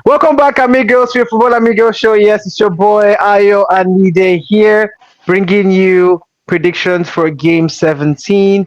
Welcome back, amigos, to your Football Amigos show. Yes, it's your boy Ayo Anide here, bringing you predictions for Game 17.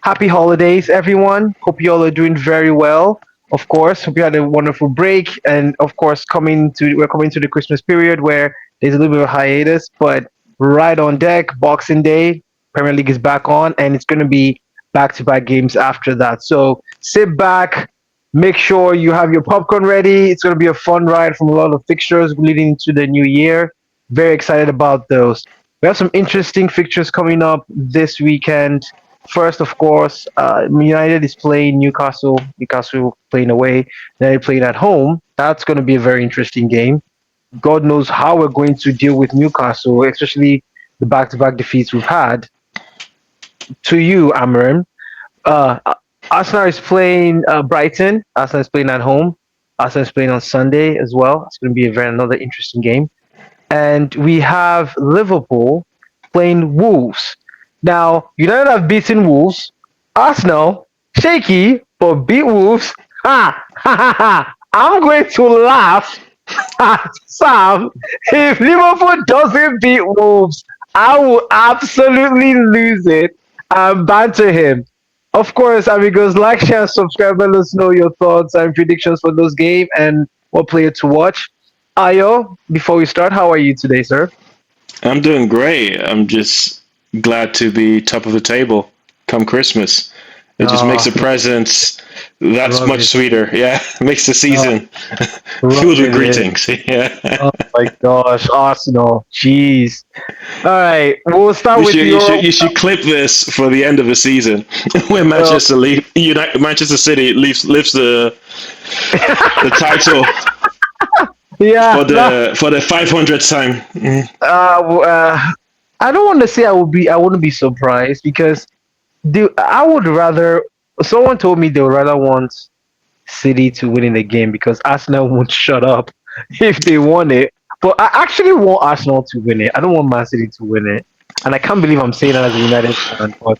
Happy holidays, everyone. Hope you all are doing very well. Of course, hope you had a wonderful break, and of course, we're coming to the Christmas period where there's a little bit of hiatus, but right on deck, Boxing Day, Premier League is back on, and it's going to be back-to-back games after that. So sit back, make sure you have your popcorn ready. It's going to be a fun ride from a lot of fixtures leading into the new year. Very excited about those. We have some interesting fixtures coming up this weekend. First, of course, United is playing Newcastle. Newcastle playing away. Then they're playing at home. That's going to be a very interesting game. God knows how we're going to deal with Newcastle, especially the back-to-back defeats we've had. To you, Amarim, uh, Arsenal is playing Brighton. Arsenal is playing at home. Arsenal is playing on Sunday as well. It's going to be another interesting game. And we have Liverpool playing Wolves. Now, United have beaten Wolves. Arsenal, shaky, but beat Wolves. Ha! Ha ha ha! I'm going to laugh at Sam. If Liverpool doesn't beat Wolves, I will absolutely lose it and banter him. Of course, amigos, like, share, and subscribe. Let us know your thoughts and predictions for those games and what player to watch. Ayo, before we start, how are you today, sir? I'm doing great. I'm just glad to be top of the table come Christmas. It just makes Oh, the presents that's love much it. sweeter. Yeah, makes the Oh, season filled with loving it. greetings. Yeah. Oh my gosh, Arsenal. Jeez. All right, we'll start You with should you should your. you should clip this for the end of the season when Uh, Manchester City lifts the title yeah, that. for the 500th time. W- I don't want to say I would be. I wouldn't be surprised because I would rather. Someone told me they would rather want City to win in the game because Arsenal won't shut up if they won it. But I actually want Arsenal to win it. I don't want Man City to win it, and I can't believe I'm saying that as a United fan. But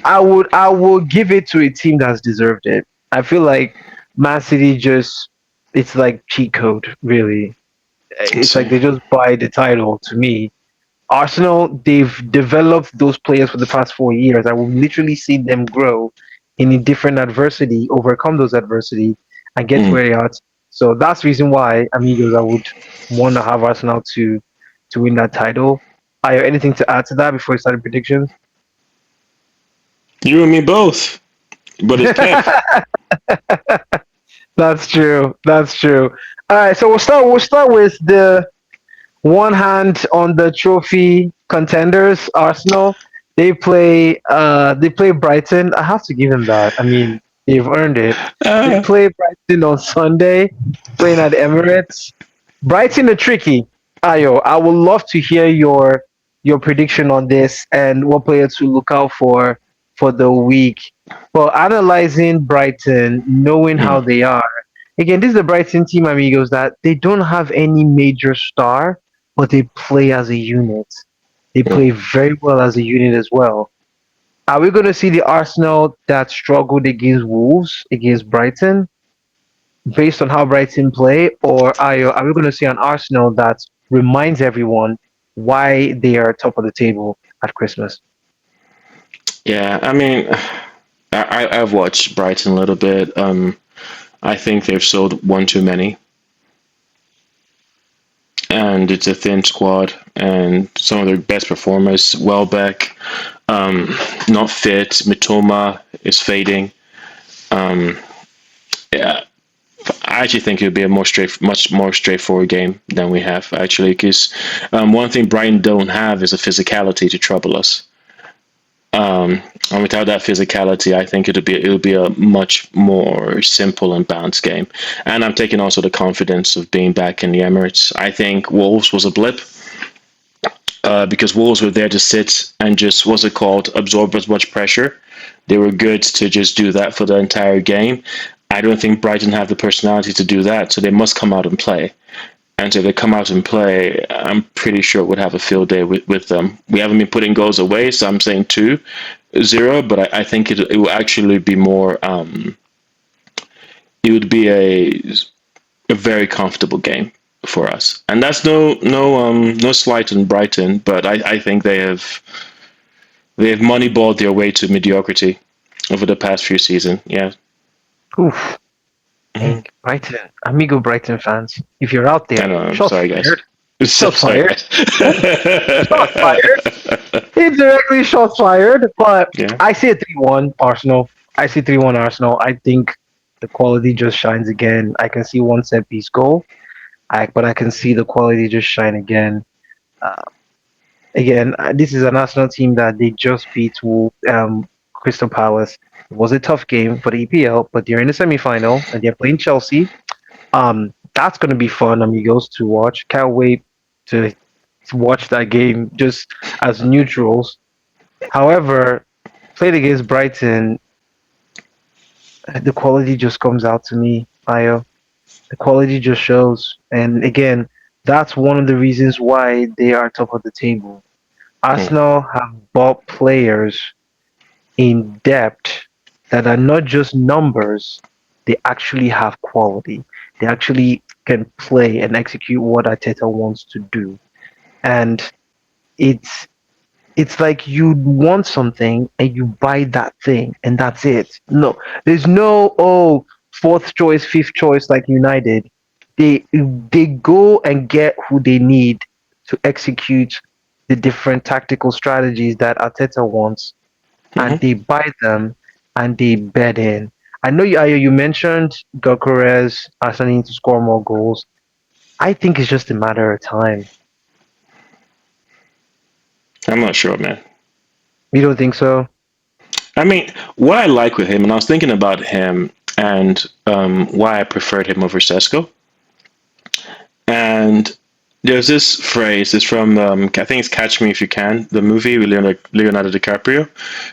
I will give it to a team that's deserved it. I feel like Man City just it's like cheat code, really. It's like So, they just buy the title to me. Arsenal, they've developed those players for the past 4 years. I will literally see them grow in a different adversity, overcome those adversity, and get to mm. where they are. So that's the reason why, amigos, I would want to have Arsenal to win that title. I have anything to add to that before we start the predictions? You and me both. But it's Pep. That's true. That's true. All right, so we'll start with the one hand on the trophy contenders, Arsenal. They play Brighton. I have to give them that. I mean, they've earned it. They Uh, play Brighton on Sunday, playing at Emirates. Brighton are tricky. Ayo, I would love to hear your prediction on this and what player to look out for the week. Well, analyzing Brighton, knowing how mm, they are. Again, this is the Brighton team, amigos, that they don't have any major star, but they play as a unit. They play mm. very well as a unit as well. Are we going to see the Arsenal that struggled against Wolves, against Brighton, based on how Brighton play, or are we going to see an Arsenal that reminds everyone why they are top of the table at Christmas? Yeah, I mean, I've watched Brighton a little bit. I think they've sold one too many, and it's a thin squad. And some of their best performers, Welbeck, not fit. Mitoma is fading. Um, yeah, I actually think it would be a much more straightforward game than we have actually. Because one thing Brighton don't have is a physicality to trouble us. And without that physicality, I think it'll be a much more simple and balanced game. And I'm taking also the confidence of being back in the Emirates. I think Wolves was a blip because Wolves were there to sit and just what's it called absorb as much pressure. They were good to just do that for the entire game. I don't think Brighton have the personality to do that, so they must come out and play. And so they come out and play, I'm pretty sure we'd have a field day with them. We haven't been putting goals away, so I'm saying 2-0, but I think it will actually be more, it would be a very comfortable game for us. And that's no slight on Brighton, but I think they have moneyballed their way to mediocrity over the past few seasons. Yeah. Oof. Mhm. Dang. Brighton. Amigo Brighton fans. If you're out I there, know. I'm shots sorry, guys. fired. I'm so Shots sorry, fired. guys. Shots fired. Indirectly shots fired. But Yeah. I see a 3-1 Arsenal. I see 3-1 Arsenal. I think the quality just shines again. I can see one set piece goal. But I can see the quality just shine again. Uh, this is an Arsenal team that they just beat Crystal Palace. It was a tough game for the EPL, but they're in the semi-final and they're playing Chelsea. That's going to be fun, amigos, to watch. Can't wait to, to watch that game just as neutrals. However, played against Brighton, the quality just comes out to me, Ayo. The quality just shows. And again, that's one of the reasons why they are top of the table. Mm. Arsenal have bought players in depth that are not just numbers, they actually have quality. They actually can play and execute what Arteta wants to do. And it's it's like you want something and you buy that thing and that's it. No, there's no fourth choice, fifth choice like United. They go and get who they need to execute the different tactical strategies that Arteta wants, and Hmm. they buy them and they bet in. I know you mentioned Gyökeres asking to score more goals. I think it's just a matter of time. I'm not sure, man. You don't think so? I mean, what I like with him, and I was thinking about him and why I preferred him over Sesko. And there's this phrase, it's from, I think it's Catch Me If You Can, the movie with Leonardo DiCaprio,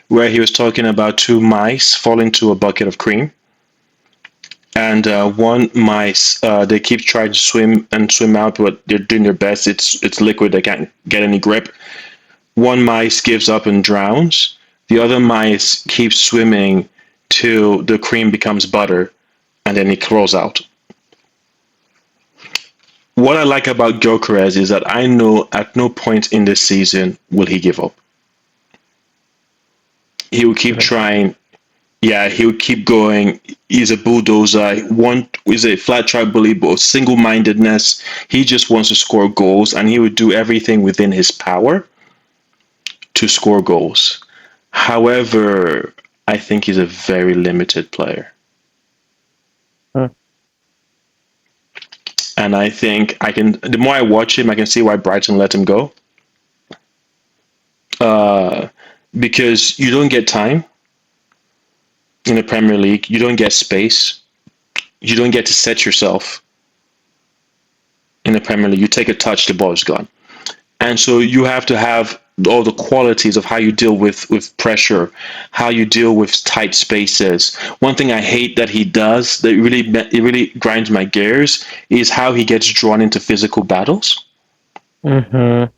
where he was talking about two mice fall into a bucket of cream. And one mice, they keep trying to swim and swim out, but they're doing their best. It's liquid, they can't get any grip. One mice gives up and drowns. The other mice keeps swimming till the cream becomes butter, and then it crawls out. What I like about Gyökeres is that I know at no point in this season will he give up. He will keep trying. Yeah, he'll keep going. He's a bulldozer. He's a flat track bully, but single-mindedness. He just wants to score goals, and he would do everything within his power to score goals. However, I think he's a very limited player. Hmm. And I think the more I watch him, I can see why Brighton let him go. Uh, because you don't get time in the Premier League, you don't get space, you don't get to set yourself in the Premier League. You take a touch, the ball is gone. And so you have to have all the qualities of how you deal with pressure, how you deal with tight spaces. One thing I hate that he does that really grinds my gears is how he gets drawn into physical battles. Mm-hmm.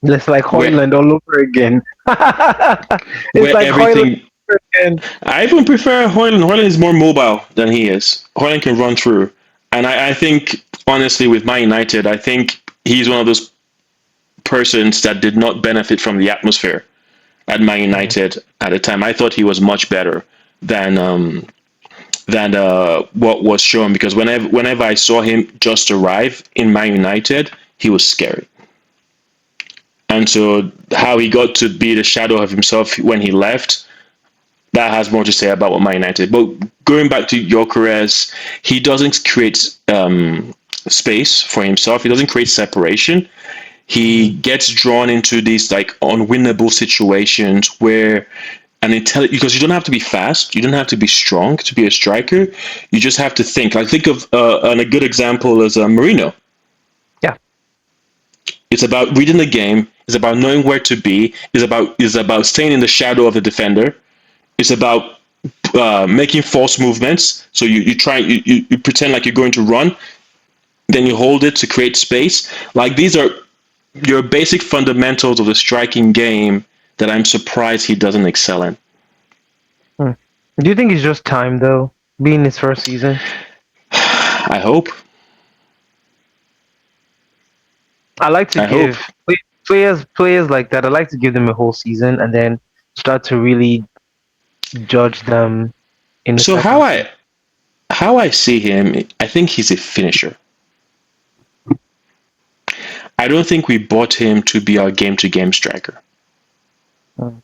Just like Where Hoyland all over again. It's where like Hoyland everything all over again. I even prefer Hoyland. Hoyland is more mobile than he is. Hoyland can run through. And I think honestly with Man United, I think he's one of those persons that did not benefit from the atmosphere at Man Mhm. United at the time. I thought he was much better than what was shown because whenever I saw him just arrive in Man United, he was scary. And so how he got to be the shadow of himself when he left, that has more to say about what Man United. But going back to Gyökeres, he doesn't create space for himself. He doesn't create separation. He Mhm. gets drawn into these like unwinnable situations where because you don't have to be fast, you don't have to be strong to be a striker. You just have to think. Like think of and a good example is Marino. Yeah. It's about reading the game. It's about knowing where to be. It's about staying in the shadow of the defender. It's about making false movements. So you pretend like you're going to run, then you hold it to create space. Like these are your basic fundamentals of the striking game that I'm surprised he doesn't excel in. Hmm. Do you think it's just time though, being his first season? I hope. I like to I hope. give players like that. I like to give them a whole season and then start to really judge them in the So second season. how I see him, I think he's a finisher. I don't think we bought him to be our game to game striker. Mm.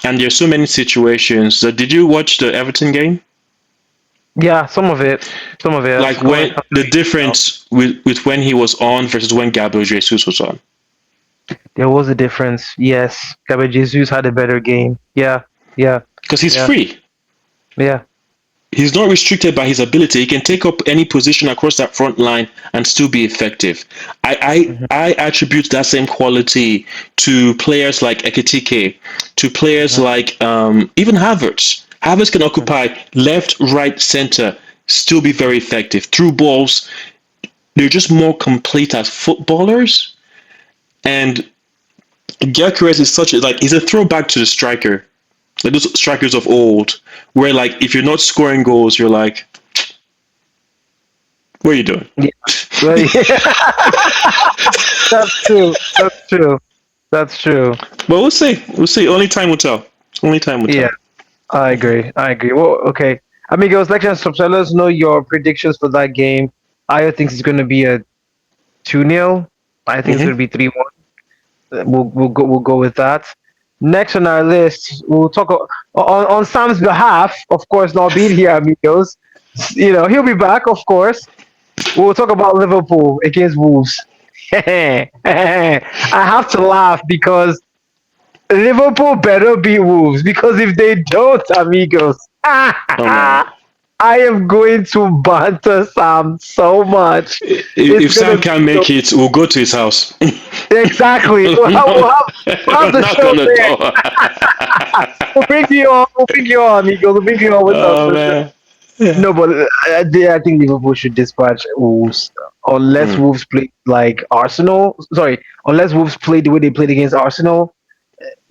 And there's so many situations. So did you watch the Everton game? Yeah, some of it. Like when the difference with when he was on versus when Gabriel Jesus was on. There was a difference. Yes, Gabriel Jesus had a better game. Yeah, yeah, Because he's yeah, free. yeah. He's not restricted by his ability. He can take up any position across that front line and still be effective. Hmm. I attribute that same quality to players like Ekitike, to players Hmm. like even Havertz. Havertz can occupy left, right, center, still be very effective. Through balls, they're just more complete as footballers. And Gyökeres is such a like he's a throwback to the striker, like those strikers of old, where like if you're not scoring goals, you're like, what are you doing? Yeah, well, that's true. That's true. That's true. But we'll see. We'll see. Only time will tell. Only time will Yeah, tell. I agree. I agree. Well, okay. Amigos, like and subscribe. Let us know your predictions for that game. Ayo thinks it's going to be a 2-0. I think it's going to Hmm. be 3-1. We'll go with that. Next on our list, we'll talk on Sam's behalf. Of course, not being here, amigos. He'll be back. Of course, we'll talk about Liverpool against Wolves. I have to laugh because Liverpool better beat Wolves because if they don't, amigos, Oh man. I am going to banter Sam so much. It's If gonna Sam be can't so make it, we'll go to his house. exactly. We'll have the Knock show on the there. door. We'll bring you on. We'll bring you on, Amigo. We'll bring you on with us Oh for sure. man. No, but I think Liverpool should dispatch Wolves unless Mm. Wolves play like Arsenal. Sorry, unless Wolves play the way they played against Arsenal,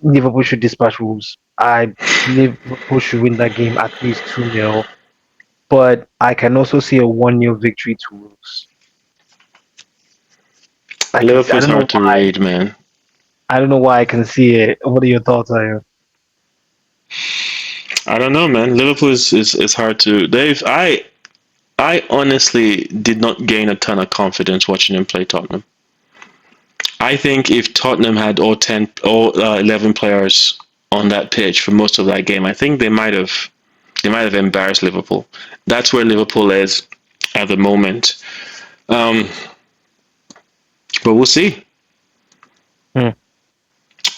Liverpool should dispatch Wolves. I believe Liverpool should win that game at least 2-0. But I can also see a 1-0 victory to Wolves. I Liverpool's don't know hard to why. read, man. I don't know why I can see it. What are your thoughts, Ayo? I don't know, man. Liverpool is hard to. Dave, I honestly did not gain a ton of confidence watching him play Tottenham. I think if Tottenham had all 11 players on that pitch for most of that game, I think they might have embarrassed Liverpool. That's where Liverpool is at the moment. Um, but we'll see. Hmm.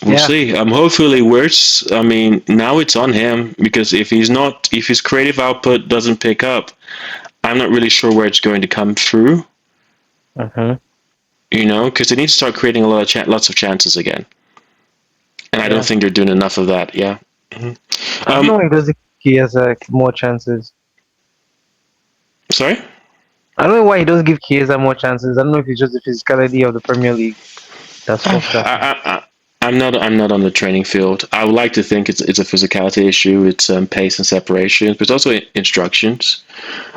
We'll Yeah, see. Hopefully, worse. I mean, now it's on him because if his creative output doesn't pick up, I'm not really sure where it's going to come through. uh-huh. Because they need to start creating a lot of lots of chances again, and I don't Yeah. think they're doing enough of that. Yeah. Mhm. I don't Um, know if does he has more chances. sorry. I don't know why he doesn't give Chiesa more chances. I don't know if it's just the physicality of the Premier League that's fucked up. I'm not on the training field. I would like to think it's a physicality issue. It's pace and separations, but it's also instructions.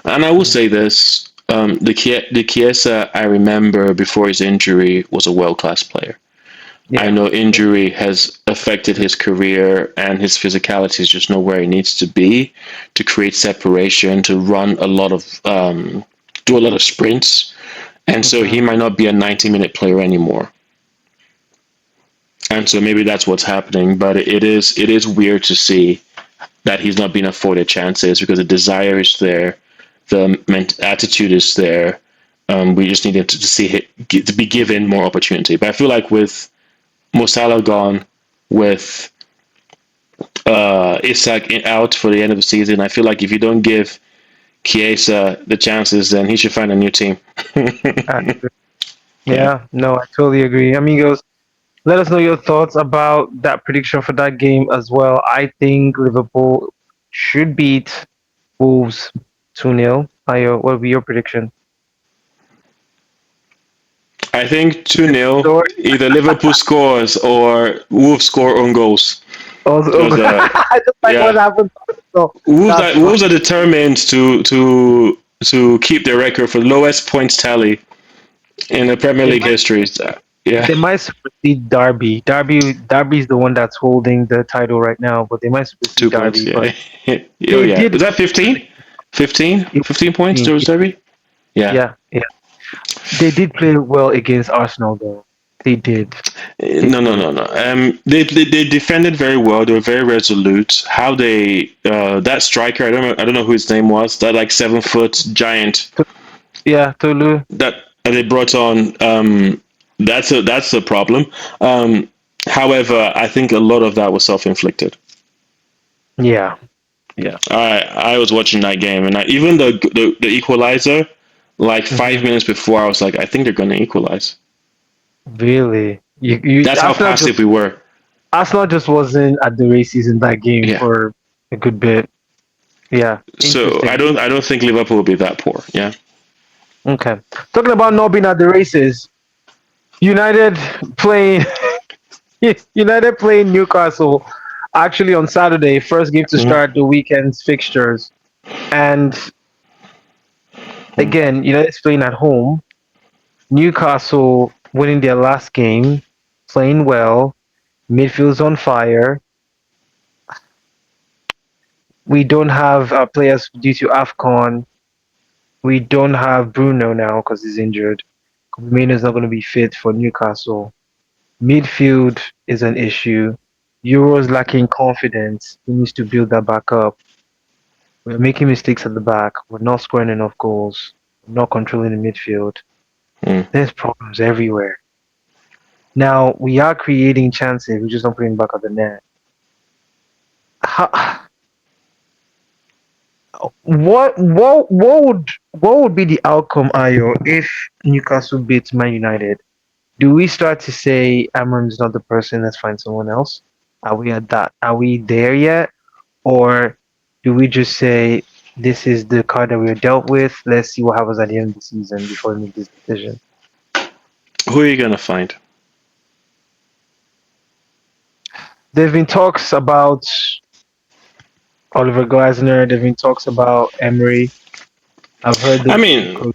And I will Mm. say this: the Chiesa I remember before his injury was a world class player. I Yeah. know Yeah. injury has affected his career, and his physicality is just not where he needs to be to create separation, to run a lot of do a lot of sprints, and so Mm-hmm. he might not be a 90-minute player anymore. And so maybe that's what's happening, but it is weird to see that he's not being afforded chances because the desire is there, the attitude is there. We just need him to see to be given more opportunity. But I feel like with Mo Salah gone, with Isak out for the end of the season, I feel like if you don't give Chiesa the chances, then he should find a new team. I agree. Yeah. Yeah. No, I totally agree. Amigos, let us know your thoughts about that prediction for that game as well. I think Liverpool should beat Wolves 2-0. Ayo, what would be your prediction? I think 2-0, Or either Liverpool scores or Wolves score on goals. also, Because I just like what yeah, happened. So Wolves that's are fine. Wolves are determined to to keep the record for lowest points tally in the Premier They League might history. Yeah, they might supersede Derby. Derby's the one that's holding the title right now, but they might supersede 2 points. Derby. But Yeah. Oh they yeah. did Is that 15? 15? it 15 points was towards Derby? Yeah. yeah, yeah. They did play well against Arsenal though. They did. They No, no, did. no, no. They defended very well. They were very resolute. How they that striker, I don't know who his name was. That like 7 foot giant Yeah, Tolu. that they brought on. That's a problem. However, I think a lot of that was self inflicted. Yeah, yeah. I was watching that game, and even the equalizer, like hmm 5 minutes before, I was like, I think they're going to equalize. Really, you That's how passive we were. Arsenal just wasn't at the races in that game Yeah. for a good bit. Yeah, So interesting. I don't think Liverpool will be that poor. Yeah. Okay, talking about not being at the races, United playing United playing Newcastle actually on Saturday, first game to Mhm. start the weekend's fixtures. And Mhm. again, United's playing at home. Newcastle winning their last game, playing well. Midfield's on fire. We don't have players due to AFCON. We don't have Bruno now because he's injured. Firmino's not going to be fit for Newcastle. Midfield is an issue. Euro's lacking confidence. He needs to build that back up. We're making mistakes at the back. We're not scoring enough goals. We're not controlling the midfield. Mm. There's problems everywhere. Now we are creating chances. We're just not putting back at the net. How, what would be the outcome, Ayo, if Newcastle beats Man United? Do we start to say Amram's not the person? Let's find someone else. Are we at that? Are we there yet, or do we just say this is the card that we're dealt with? Let's see what happens at the end of the season before we make this decision. Who are you going to find? There've been talks about Oliver Glasner. There've been talks about Emery. I've heard I those two mean,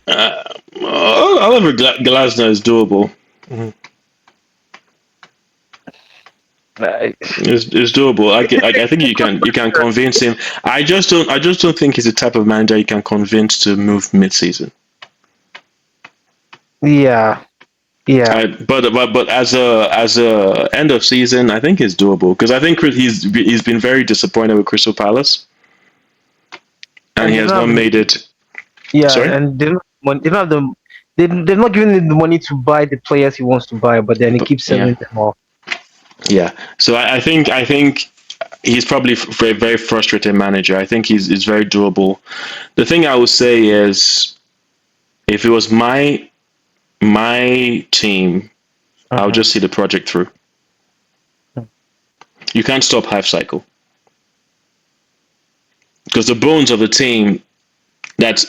Oliver Glasner is doable. Mhm. coaches. It's doable. I think you can convince him. I just don't think he's the type of manager you can convince to move mid season. Yeah, yeah. But as a end of season, I think it's doable because I think he's been very disappointed with Crystal Palace and And he they has don't not have the made it. yeah, Sorry. and they don't have the they're not giving him the money to buy the players he wants to buy, but then he But keeps yeah, selling them off. yeah. So I think he's probably very very frustrated manager. I think he's very doable. The thing I would say is if it was my team, I would Uh-huh. just see the project through. You can't stop hype cycle because the bones of the team that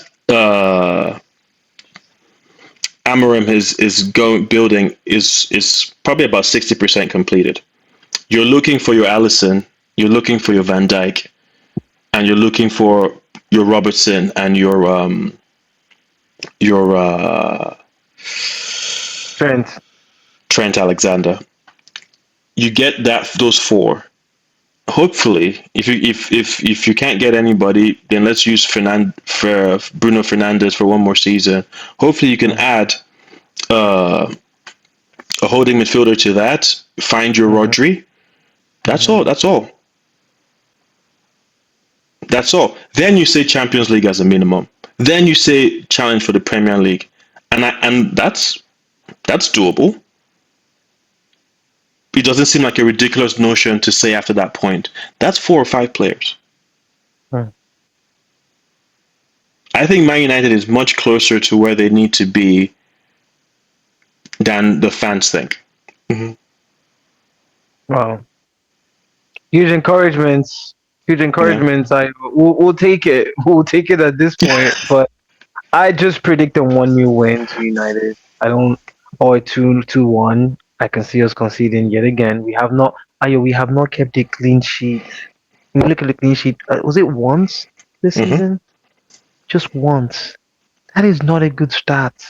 Amorim is going building is probably about 60% completed. You're looking for your Allison, you're looking for your Van Dijk, and you're looking for your Robertson and your Trent. Trent Alexander. You get those four. Hopefully, if you can't get anybody, then let's use for Bruno Fernandes for one more season. Hopefully, you can Mhm. add uh, a holding midfielder to that. Find your Mhm. Rodri. That's Mhm. all. That's all. That's all. Then you say Champions League as a minimum. Then you say challenge for the Premier League, and that's doable. It doesn't seem like a ridiculous notion to say after that point. That's 4 or 5 players. Mhm. I think Man United is much closer to where they need to be than the fans think. Mm-hmm. Wow. Huge encouragements. Huge Yeah. encouragements. We'll take it. We'll take it at this point. But I just predict a 1-0 win to United. I don't or 2-1. I can see us conceding yet again. We have not kept a clean sheet. When you look at the clean sheet, was it once this Mm-hmm. season? Just once. That is not a good stat.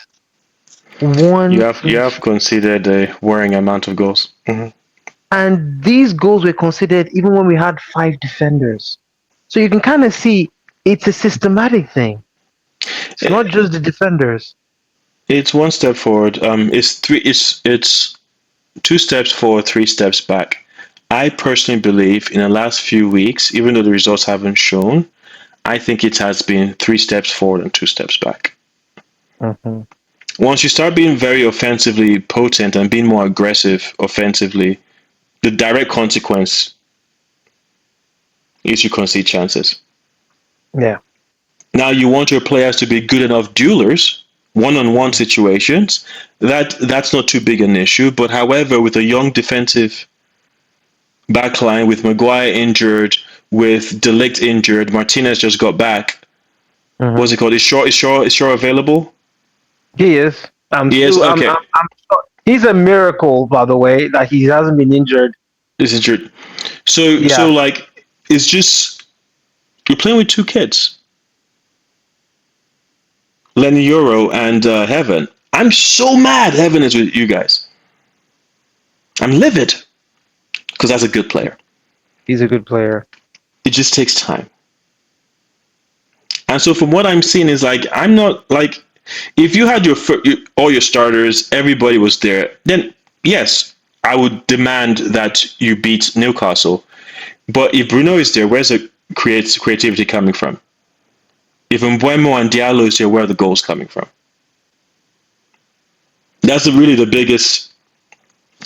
One, You have conceded a worrying amount of goals. and these goals were considered even when we had five defenders. So you can kind of see it's a systematic thing. It's not just the defenders. It's one step forward. It's three. It's two steps forward, three steps back. I personally believe in the last few weeks, even though the results haven't shown, I think it has been three steps forward and two steps back. Hmm. Once you start being very offensively potent and being more aggressive offensively, the direct consequence is you concede chances. Yeah. Now you want your players to be good enough duelers, one-on-one situations. That's not too big an issue. But however, with a young defensive backline, with Maguire injured, with Delict injured, Martinez just got back. Hmm. What's it called? Is Shaw available? He is. I'm Yes. still. Okay. I'm sure. He's a miracle, by the way, that he hasn't been injured. Is injured. So Yeah. like it's just you're playing with two kids, Lenny Euro and Heaven. I'm so mad Heaven is with you guys. I'm livid because that's a good player. He's a good player. It just takes time. And so from what I'm seeing is like I'm not like if you had all your starters, everybody was there, then yes, I would demand that you beat Newcastle. But if Bruno is there, where's the creativity coming from? If Mbuemo and Diallo is there, where are the goals coming from? That's really the biggest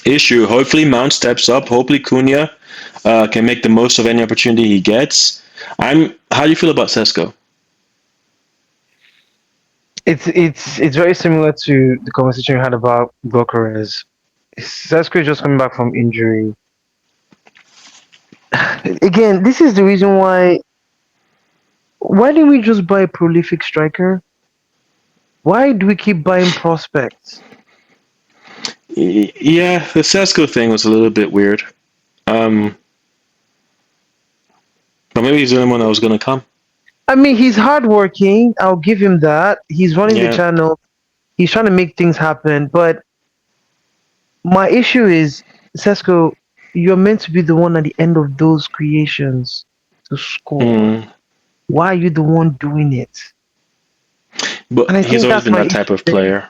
issue. Hopefully Mount steps up. Hopefully Cunha can make the most of any opportunity he gets. How do you feel about Sesko? It's very similar to the conversation we had about Gokeres. Sesko is just coming back from injury. Again, this is the reason why didn't we just buy a prolific striker? Why do we keep buying prospects? Yeah, the Sesko thing was a little bit weird. Um, but maybe he's the only one that was going to come. I mean, he's hardworking. I'll give him that. He's running the Yeah. channel. He's trying to make things happen. But my issue is, Sesko, you're meant to be the one at the end of those creations to score. Mm. Why are you the one doing it? And But I he's think always that's been my that type issue of there. player.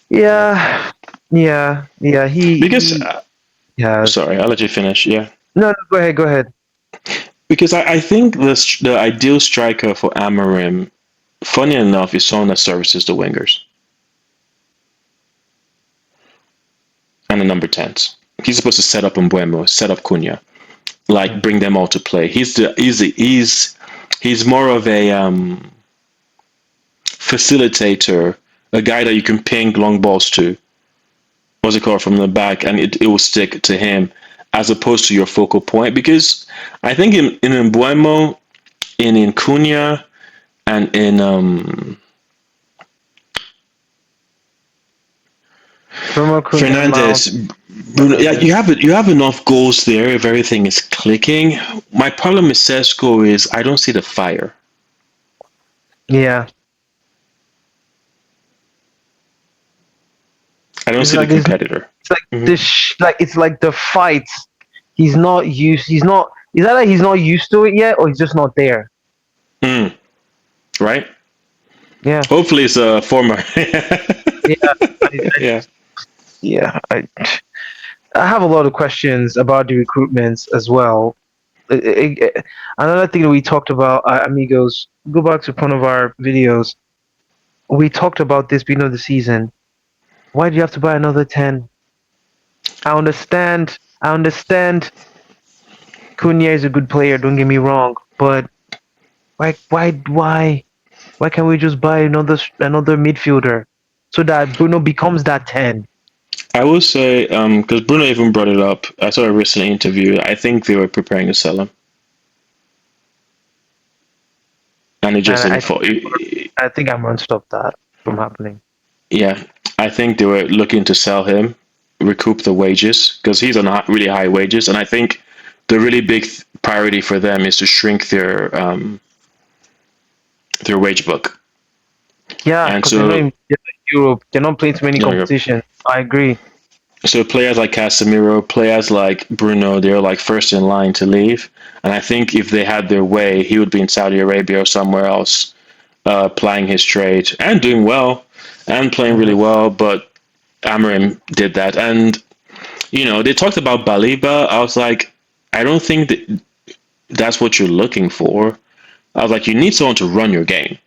Yeah, yeah. Because, He has. sorry, I'll let you finish. Yeah. No, no, go ahead, go ahead. Because I think the ideal striker for Amarim, funny enough, is someone that services the wingers and the number 10s. He's supposed to set up Mbuemo, set up Cunha, like bring them all to play. He's more of a facilitator, a guy that you can ping long balls to. What's it called from the back, and it will stick to him as opposed to your focal point. Because I think in Mbuemo, in Cunha, and in Bruno Cunha Mount. Fernandez, Bruno, yeah, you have enough goals there if everything is clicking. My problem with Sesko is I don't see the fire. Yeah. I don't It's see the like competitor. it's like Hmm. this like it's like the fight. He's either he's not used to it yet or he's just not there. Mm, right? Yeah. Hopefully, it's a former. Yeah. I Yeah. just yeah. I have a lot of questions about the recruitments as well. Another thing that we talked about, amigos, go back to one of our videos. We talked about this beginning of the season. Why do you have to buy another 10? I understand. I understand Cunha is a good player, don't get me wrong, but why why can't we just buy another midfielder so that Bruno becomes that 10? I will say, because Bruno even brought it up. I saw a recent interview. I think they were preparing to sell him, and it just And didn't fall. I think I'm gonna stop that from happening. Yeah, I think they were looking to sell him, recoup the wages because he's on really high wages, and I think the really big priority for them is to shrink their wage book. Yeah, And because they're not in Europe. They're not playing too many you competitions. I agree. so players like Casemiro, players like Bruno, they're like first in line to leave. And I think if they had their way, he would be in Saudi Arabia or somewhere else, plying his trade and doing well and playing really Mhm. well. But Amarim did that, and they talked about Baliba. I was like, I don't think that that's what you're looking for. I was like, you need someone to run your game,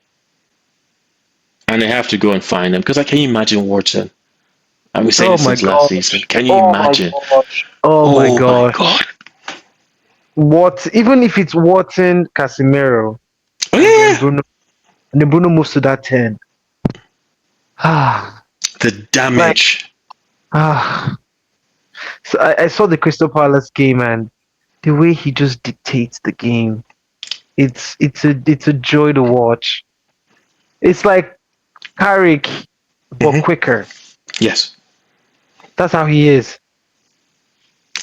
and they have to go and find them. Because I can you imagine Wharton? I've been saying Oh this my since last season. gosh. Can you Oh my imagine? gosh. Oh my Oh my gosh. god! What? Even if it's Watson, Casemiro, Oh and then yeah, Bruno, moves to that 10. Ah, the like damage. ah. So I saw the Crystal Palace game, and the way he just dictates the game, it's a joy to watch. It's like Carrick, but Hmm. quicker. Yes, That's how he is.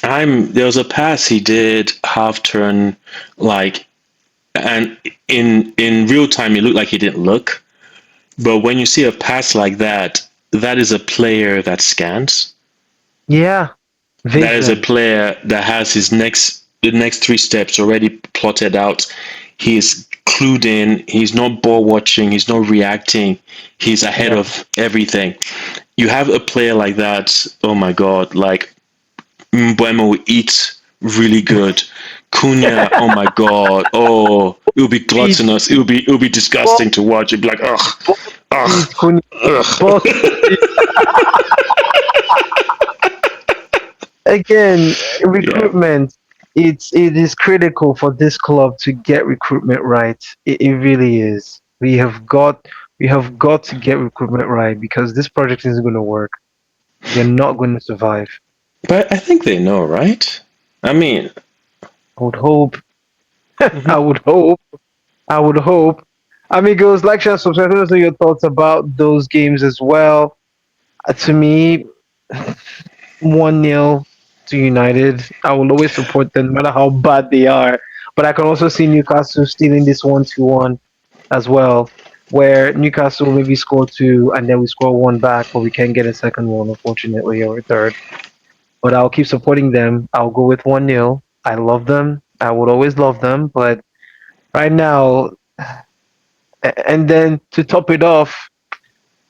there was a pass he did half turn, like, and in real time it looked like he didn't look. But when you see a pass like that, that is a player that scans. Yeah, That is a vision. player that has the next three steps already plotted out. He's clued in. He's not ball watching. He's not reacting. He's ahead Yeah. of everything. You have a player like that. Oh my god! Like Mbeumo will eat really good. Cunha, oh my god! Oh, it will be Eat, gluttonous. It will be disgusting to watch. It'll be like ugh, ugh, eat, Kuni, ugh. but again, Yeah. recruitment. It is critical for this club to get recruitment right. It really is. We have got to get recruitment right because this project isn't going to work. They're not going to survive. But I think they know, right? I mean, I would hope. I mhm. would hope. I would hope. Amigos, like, share, subscribe. Let us know your thoughts about those games as well. To me, 1-0 to United. I will always support them, no matter how bad they are. But I can also see Newcastle stealing this 1-2-1 as well, where Newcastle maybe score two and then we score one back, but we can't get a second one, unfortunately, or a third. But I'll keep supporting them. I'll go with 1-0. I love them. I would always love them. But right now, and then to top it off,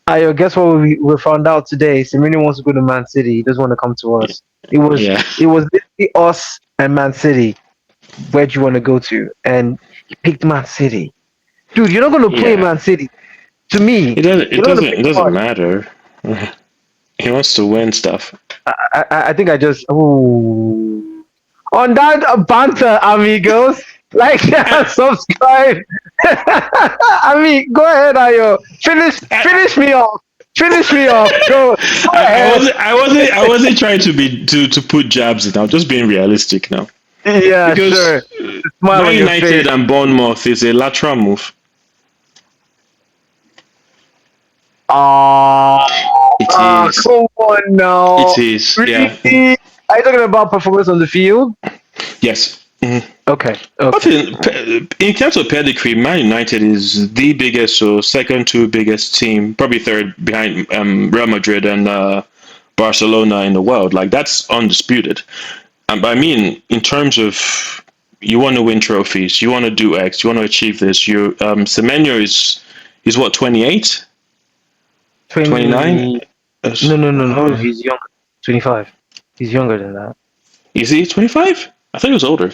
I guess what we found out today. Semenyo wants to go to Man City. He doesn't want to come to us. It was Yeah, it was literally us and Man City. Where do you want to go to? And he picked Man City. Dude, you're not going to play yeah. Man City. To me, It doesn't. It you're not going to doesn't. play It doesn't us. matter. He wants to win stuff. I think I just on that banter, amigos. Like, share, and subscribe. I mean, go ahead, Ayo. Finish me off. Finish me off. Go I ahead. wasn't. I wasn't. I wasn't trying to put jabs in. I'm just being realistic now Yeah, because sure. Smile Man on your face. United and Bournemouth is a lateral move. Ah, It is. come on It now. is. Yeah. Really? Are you talking about performance on the field? Yes. Okay, I okay. think in terms of pedigree, Man United is the biggest or second to biggest team, probably third behind Real Madrid and Barcelona in the world. Like that's undisputed. But I mean, in terms of you want to win trophies, you want to do X, you want to achieve this. You Semenyo is what 28, 29. 20. No, no, no, no. He's younger. 25. He's younger than that. Is he 25? I thought he was older.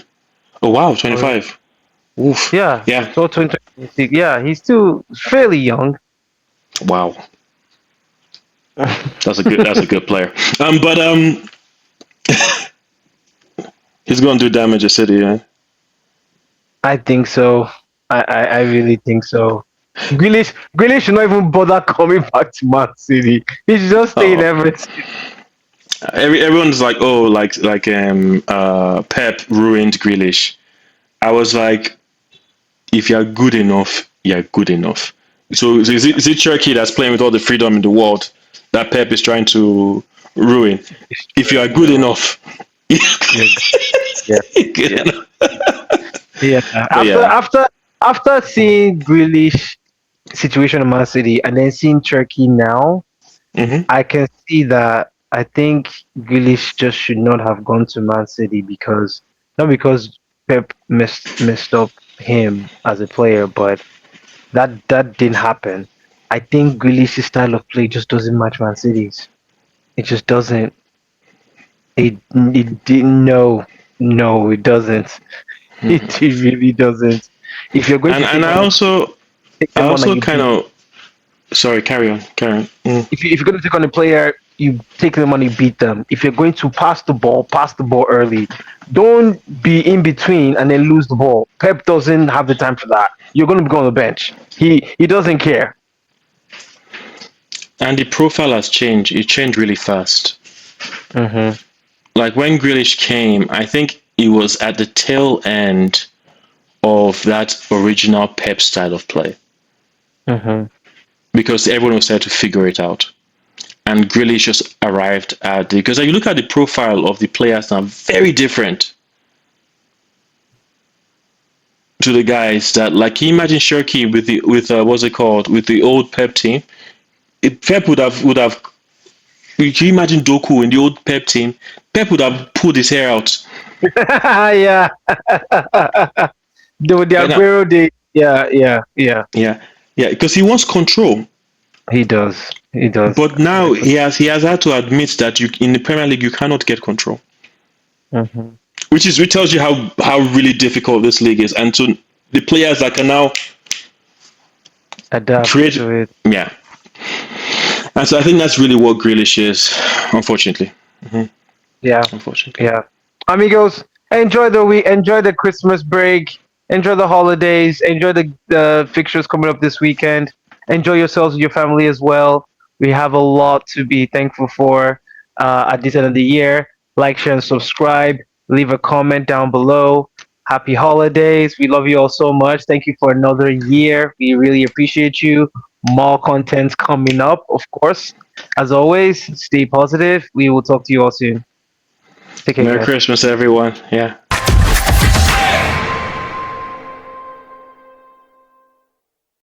Oh wow, Or, 25. Oof. yeah, Yeah. so 2026. Yeah, he's still fairly young. Wow. That's a good player. But he's going to do damage at City. Yeah. I think so. I really think so. Grealish should not even bother coming back to Man City. He should just stay in Oh, Everton. everyone's like, oh, Pep ruined Grealish. I was like, if you're good enough, you're good enough. So is it Turkey that's playing with all the freedom in the world that Pep is trying to ruin? If you are good No, enough, you're good. Yeah, you're good yeah, enough. yeah. But After yeah, after after seeing Grealish situation in Man City and then seeing Turkey now, Hmm. I can see that I think Grealish just should not have gone to Man City because not because Pep messed up him as a player, but that didn't happen. I think Grealish's style of play just doesn't match Man City's. It just doesn't. It didn't. No, no, it doesn't. It really doesn't. If you're going to And take I them on and also you kind beat of sorry, carry on, carry on. if you're going to take on a player, you take them on, you beat them. If you're going to pass the ball early. Don't be in between and then lose the ball. Pep doesn't have the time for that. You're going to be on the bench. He doesn't care. And the profile has changed. It changed really fast. Mm-hmm. Like when Grealish came, I think it was at the tail end of that original Pep style of play Mm-hmm. because everyone was starting to figure it out. And Grealish just arrived at the because you look at the profile of the players now, very different to the guys that like. Can you imagine Shirky with the with what's it called with the old Pep team? Pep would have. Can you imagine Doku in the old Pep team? Pep would have pulled his hair out. Yeah. The But now, Aguero day. Yeah, yeah, yeah. yeah, yeah, because he wants control. He does. He does. But now he has had to admit that you in the Premier League you cannot get control, Mm-hmm. which tells you how really difficult this league is, and so the players that can now Adapt create, to it. yeah, and so I think that's really what Grealish is, unfortunately, Yeah, unfortunately. yeah. Amigos, enjoy the week. Enjoy the Christmas break. Enjoy the holidays. Enjoy the fixtures coming up this weekend. Enjoy yourselves with your family as well. We have a lot to be thankful for at this end of the year. Like, share, and subscribe. Leave a comment down below. Happy holidays. We love you all so much. Thank you for another year. We really appreciate you. More content coming up, of course. As always, stay positive. We will talk to you all soon. Take care, Merry guys. Christmas, everyone. Yeah.